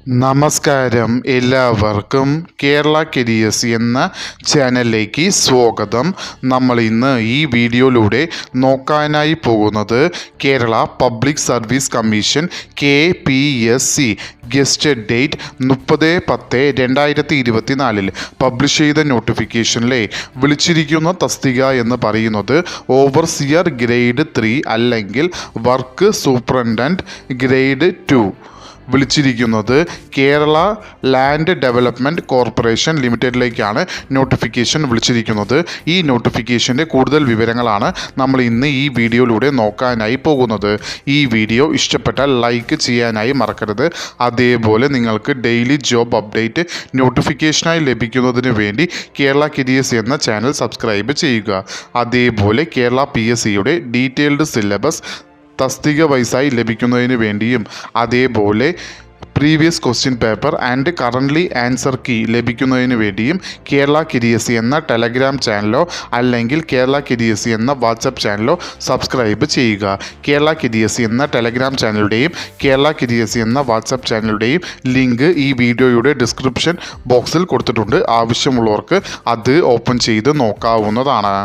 നമസ്കാരം, എല്ലാവർക്കും കേരള കരിയേഴ്സ് എന്ന ചാനലിലേക്ക് സ്വാഗതം. നമ്മൾ ഇന്ന് ഈ വീഡിയോയിലൂടെ നോക്കാനായി പോകുന്നത് Kerala public service commission KPSC gazetted date 30/10/2024 publish ചെയ്ത നോട്ടിഫിക്കേഷനിലെ വിളിച്ചിരിക്കുന്ന തസ്തിക എന്ന് പറയുന്നത് ഓവർസിയർ ഗ്രേഡ് 3 അല്ലെങ്കിൽ വർക്ക് സൂപ്രണ്ടൻറ്റ് ഗ്രേഡ് 2. വിളിച്ചിരിക്കുന്നത് കേരള ലാൻഡ് ഡെവലപ്മെൻറ്റ് കോർപ്പറേഷൻ ലിമിറ്റഡിലേക്കാണ് നോട്ടിഫിക്കേഷൻ വിളിച്ചിരിക്കുന്നത്. ഈ നോട്ടിഫിക്കേഷൻ്റെ കൂടുതൽ വിവരങ്ങളാണ് നമ്മൾ ഇന്ന് ഈ വീഡിയോയിലൂടെ നോക്കാനായി പോകുന്നത്. ഈ വീഡിയോ ഇഷ്ടപ്പെട്ടാൽ ലൈക്ക് ചെയ്യാനായി മറക്കരുത്. അതേപോലെ നിങ്ങൾക്ക് ഡെയിലി ജോബ് അപ്ഡേറ്റ് നോട്ടിഫിക്കേഷനായി ലഭിക്കുന്നതിന് വേണ്ടി കേരള കരിയേഴ്സ് എന്ന ചാനൽ സബ്സ്ക്രൈബ് ചെയ്യുക. അതേപോലെ കേരള PSCയുടെ ഡീറ്റെയിൽഡ് സിലബസ് തസ്തിക വൈസായി ലഭിക്കുന്നതിന് വേണ്ടിയും അതേപോലെ previous question paper and currently answer key ലഭിക്കുന്നതിന് വേണ്ടിയും കേരള കരിയേഴ്സ് എന്ന ടെലഗ്രാം ചാനലോ അല്ലെങ്കിൽ കേരള കരിയേഴ്സ് എന്ന വാട്സപ്പ് ചാനലോ സബ്സ്ക്രൈബ് ചെയ്യുക. കേരള കരിയേഴ്സ് എന്ന ടെലഗ്രാം ചാനലുടെയും കേരള കരിയേഴ്സ് എന്ന വാട്സപ്പ് ചാനലുടെയും ലിങ്ക് ഈ വീഡിയോയുടെ ഡിസ്ക്രിപ്ഷൻ ബോക്സിൽ കൊടുത്തിട്ടുണ്ട്. ആവശ്യമുള്ളവർക്ക് അത് ഓപ്പൺ ചെയ്ത് നോക്കാവുന്നതാണ്.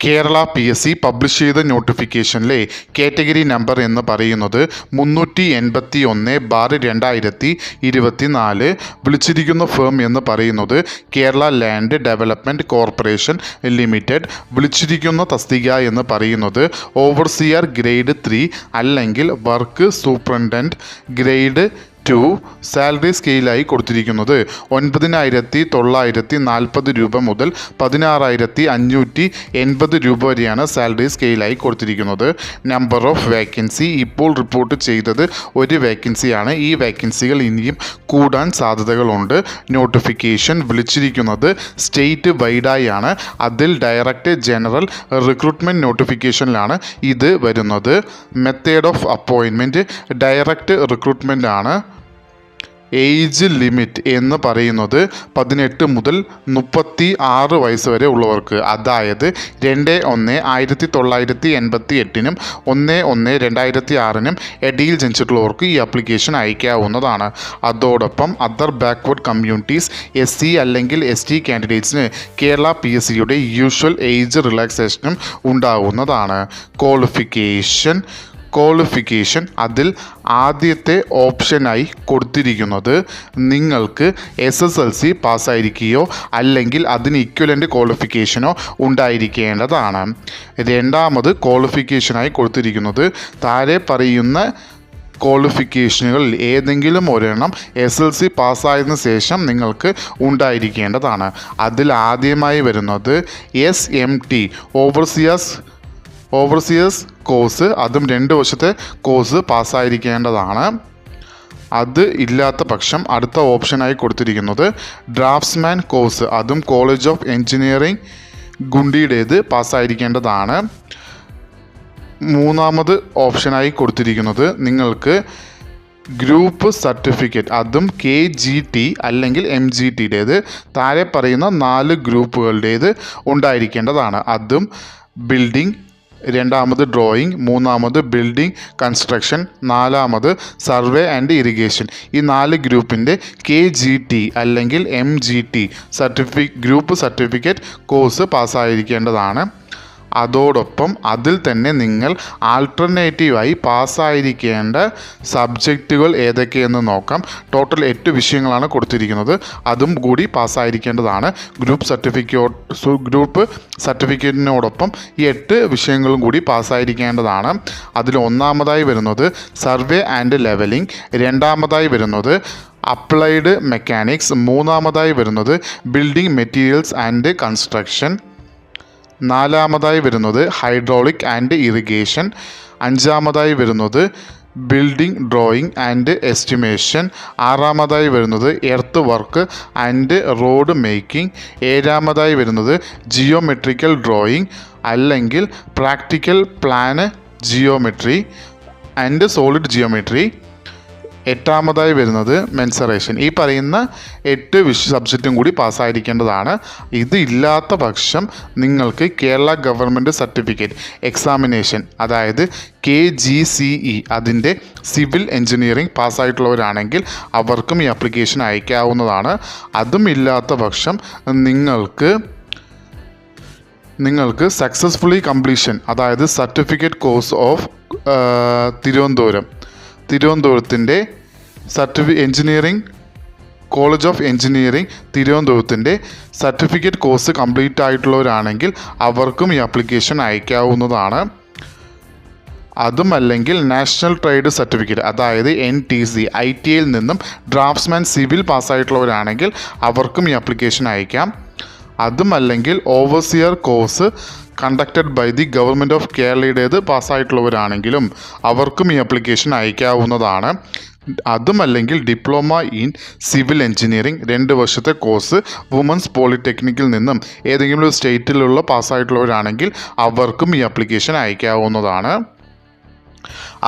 കേരള PSC പബ്ലിഷ് ചെയ്ത നോട്ടിഫിക്കേഷനിലെ കാറ്റഗറി നമ്പർ എന്ന് പറയുന്നത് 381/2024. വിളിച്ചിരിക്കുന്ന ഫേം എന്ന് പറയുന്നത് Kerala land development corporation limited. വിളിച്ചിരിക്കുന്ന തസ്തിക എന്ന് പറയുന്നത് ഓവർസിയർ ഗ്രേഡ് 3 അല്ലെങ്കിൽ വർക്ക് സൂപ്രണ്ടൻറ്റ് ഗ്രേഡ് 2. സാലറി സ്കെയിലായി കൊടുത്തിരിക്കുന്നത് 9,940 രൂപ മുതൽ 16,580 രൂപ വരെയാണ് സാലറി സ്കെയിലായി കൊടുത്തിരിക്കുന്നത്. നമ്പർ ഓഫ് വേക്കൻസി ഇപ്പോൾ റിപ്പോർട്ട് ചെയ്തത് ഒരു വേക്കൻസിയാണ്. ഈ വേക്കൻസികൾ ഇനിയും കൂടാൻ സാധ്യതകളുണ്ട്. നോട്ടിഫിക്കേഷൻ വിളിച്ചിരിക്കുന്നത് സ്റ്റേറ്റ് വൈഡായാണ്. അതിൽ ഡയറക്റ്റ് ജനറൽ റിക്രൂട്ട്മെൻറ്റ് നോട്ടിഫിക്കേഷനിലാണ് ഇത് വരുന്നത്. Method of appointment direct recruitment ആണ്. ഏജ് ലിമിറ്റ് എന്ന് പറയുന്നത് 18 മുതൽ 36 വയസ്സ് വരെ ഉള്ളവർക്ക്, അതായത് 2/1/1988 1/1/2006 ഇടയിൽ ജനിച്ചിട്ടുള്ളവർക്ക് ഈ ആപ്ലിക്കേഷൻ അയക്കാവുന്നതാണ്. അതോടൊപ്പം അതർ ബാക്ക്വേർഡ് കമ്മ്യൂണിറ്റീസ് SC അല്ലെങ്കിൽ ST കാൻഡിഡേറ്റ്സിന് കേരള PSCയുടെ യൂഷ്വൽ ഏജ് റിലാക്സേഷനും ഉണ്ടാവുന്നതാണ്. ക്വാളിഫിക്കേഷൻ അതിൽ ആദ്യത്തെ ഓപ്ഷനായി കൊടുത്തിരിക്കുന്നത് നിങ്ങൾക്ക് SSLC പാസ്സായിരിക്കുകയോ അല്ലെങ്കിൽ അതിന് ഇക്വലൻ്റ് ക്വാളിഫിക്കേഷനോ ഉണ്ടായിരിക്കേണ്ടതാണ്. രണ്ടാമത് ക്വാളിഫിക്കേഷനായി കൊടുത്തിരിക്കുന്നത് താഴെ പറയുന്ന ക്വാളിഫിക്കേഷനുകളിൽ ഏതെങ്കിലും ഒരെണ്ണം SSLC പാസ്സായതിനു ശേഷം നിങ്ങൾക്ക് ഉണ്ടായിരിക്കേണ്ടതാണ്. അതിൽ ആദ്യമായി വരുന്നത് SMT ഓവർസിയേഴ്സ് കോഴ്സ്, അതും 2 വർഷത്തെ കോഴ്സ് പാസ്സായിരിക്കേണ്ടതാണ്. അത് ഇല്ലാത്ത പക്ഷം അടുത്ത ഓപ്ഷനായി കൊടുത്തിരിക്കുന്നത് ഡ്രാഫ്റ്റ്സ്മാൻ കോഴ്സ്, അതും കോളേജ് ഓഫ് എഞ്ചിനീയറിംഗ് ഗുണ്ടിയുടേത് പാസ്സായിരിക്കേണ്ടതാണ്. മൂന്നാമത് ഓപ്ഷനായി കൊടുത്തിരിക്കുന്നത് നിങ്ങൾക്ക് ഗ്രൂപ്പ് സർട്ടിഫിക്കറ്റ്, അതും KGT അല്ലെങ്കിൽ MGTയുടേത് താഴെ പറയുന്ന 4 ഗ്രൂപ്പുകളുടേത് ഉണ്ടായിരിക്കേണ്ടതാണ്. അതും ബിൽഡിംഗ്, രണ്ടാമത് ഡ്രോയിങ്, മൂന്നാമത് ബിൽഡിംഗ് കൺസ്ട്രക്ഷൻ, നാലാമത് സർവേ ആൻഡ് ഇറിഗേഷൻ. ഈ 4 ഗ്രൂപ്പിൻ്റെ KGT അല്ലെങ്കിൽ MGT ഗ്രൂപ്പ് സർട്ടിഫിക്കറ്റ് കോഴ്സ് പാസ്സായിരിക്കേണ്ടതാണ്. അതോടൊപ്പം അതിൽ തന്നെ നിങ്ങൾ ആൾട്ടർനേറ്റീവായി പാസ്സായിരിക്കേണ്ട സബ്ജക്റ്റുകൾ ഏതൊക്കെയെന്ന് നോക്കാം. ടോട്ടൽ 8 വിഷയങ്ങളാണ് കൊടുത്തിരിക്കുന്നത്. അതും കൂടി പാസ്സായിരിക്കേണ്ടതാണ്. ഗ്രൂപ്പ് സർട്ടിഫിക്കറ്റിനോടൊപ്പം ഈ 8 വിഷയങ്ങളും കൂടി പാസ്സായിരിക്കേണ്ടതാണ്. അതിൽ ഒന്നാമതായി വരുന്നത് സർവേ ആൻഡ് ലെവലിംഗ്, രണ്ടാമതായി വരുന്നത് അപ്ലൈഡ് മെക്കാനിക്സ്, മൂന്നാമതായി വരുന്നത് ബിൽഡിംഗ് മെറ്റീരിയൽസ് ആൻഡ് കൺസ്ട്രക്ഷൻ, നാലാമതായി വരുന്നത് ഹൈഡ്രോളിക് ആൻഡ് ഇറിഗേഷൻ, അഞ്ചാമതായി വരുന്നത് ബിൽഡിംഗ് ഡ്രോയിങ് ആൻഡ് എസ്റ്റിമേഷൻ, ആറാമതായി വരുന്നത് earth work and road making, ഏഴാമതായി വരുന്നത് ജിയോമെട്രിക്കൽ ഡ്രോയിങ് അല്ലെങ്കിൽ practical plane geometry and solid geometry, എട്ടാമതായി വരുന്നത് മെൻസറേഷൻ. ഈ പറയുന്ന 8 സബ്ജക്റ്റും കൂടി പാസ്സായിരിക്കേണ്ടതാണ്. ഇത് ഇല്ലാത്ത പക്ഷം നിങ്ങൾക്ക് കേരള ഗവൺമെൻറ് സർട്ടിഫിക്കറ്റ് എക്സാമിനേഷൻ, അതായത് KGCE, അതിൻ്റെ സിവിൽ എഞ്ചിനീയറിംഗ് പാസ്സായിട്ടുള്ളവരാണെങ്കിൽ അവർക്കും ഈ ആപ്ലിക്കേഷൻ അയക്കാവുന്നതാണ്. അതും ഇല്ലാത്ത പക്ഷം നിങ്ങൾക്ക് സക്സസ്ഫുള്ളി കംപ്ലീഷൻ, അതായത് സർട്ടിഫിക്കറ്റ് കോഴ്സ് ഓഫ് തിരുവനന്തപുരത്തിൻ്റെ എഞ്ചിനീയറിംഗ് കോളേജ് ഓഫ് എഞ്ചിനീയറിംഗ് തിരുവനന്തപുരത്തിൻ്റെ സർട്ടിഫിക്കറ്റ് കോഴ്സ് കംപ്ലീറ്റ് ആയിട്ടുള്ളവരാണെങ്കിൽ അവർക്കും ഈ ആപ്ലിക്കേഷൻ അയക്കാവുന്നതാണ്. അതുമല്ലെങ്കിൽ നാഷണൽ ട്രേഡ് സർട്ടിഫിക്കറ്റ്, അതായത് NTC, ITIയിൽ നിന്നും ഡ്രാഫ്റ്റ്സ്മാൻ സിവിൽ പാസ്സായിട്ടുള്ളവരാണെങ്കിൽ അവർക്കും ഈ ആപ്ലിക്കേഷൻ അയക്കാം. അതുമല്ലെങ്കിൽ overseer course conducted by the government of കേരളയുടേത് പാസ്സായിട്ടുള്ളവരാണെങ്കിലും അവർക്കും ഈ ആപ്ലിക്കേഷൻ അയക്കാവുന്നതാണ്. അതുമല്ലെങ്കിൽ ഡിപ്ലോമ ഇൻ സിവിൽ എഞ്ചിനീയറിംഗ് 2 വർഷത്തെ കോഴ്സ് വുമൻസ് പോളിടെക്നിക്കിൽ നിന്നും ഏതെങ്കിലും ഒരു സ്റ്റേറ്റിലുള്ള പാസ്സായിട്ടുള്ളവരാണെങ്കിൽ അവർക്കും ഈ ആപ്ലിക്കേഷൻ അയക്കാവുന്നതാണ്.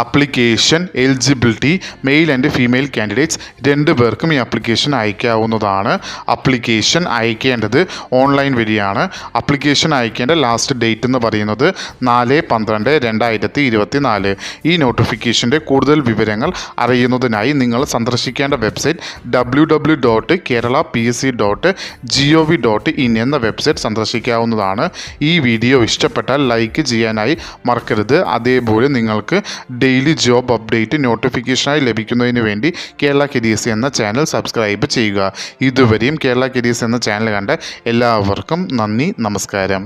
Application eligibility male and female candidates 2 പേർക്കും ഈ ആപ്ലിക്കേഷൻ അയക്കാവുന്നതാണ്. അപ്ലിക്കേഷൻ അയക്കേണ്ടത് ഓൺലൈൻ വഴിയാണ്. അപ്ലിക്കേഷൻ അയക്കേണ്ട ലാസ്റ്റ് ഡേറ്റ് എന്ന് പറയുന്നത് 4/12/2024. ഈ നോട്ടിഫിക്കേഷൻ്റെ കൂടുതൽ വിവരങ്ങൾ അറിയുന്നതിനായി നിങ്ങൾ സന്ദർശിക്കേണ്ട വെബ്സൈറ്റ് www.keralapsc.gov.in എന്ന വെബ്സൈറ്റ് സന്ദർശിക്കാവുന്നതാണ്. ഈ വീഡിയോ ഇഷ്ടപ്പെട്ടാൽ ലൈക്ക് ചെയ്യാനായി മറക്കരുത്. അതേപോലെ നിങ്ങൾക്ക് ഡെയിലി ജോബ് അപ്ഡേറ്റ് നോട്ടിഫിക്കേഷനായി ലഭിക്കുന്നതിന് വേണ്ടി കേരള കരിയേഴ്സ് എന്ന ചാനൽ സബ്സ്ക്രൈബ് ചെയ്യുക. ഇതുവരെയും കേരള കരിയേഴ്സ് എന്ന ചാനൽ കണ്ട എല്ലാവർക്കും നന്ദി, നമസ്കാരം.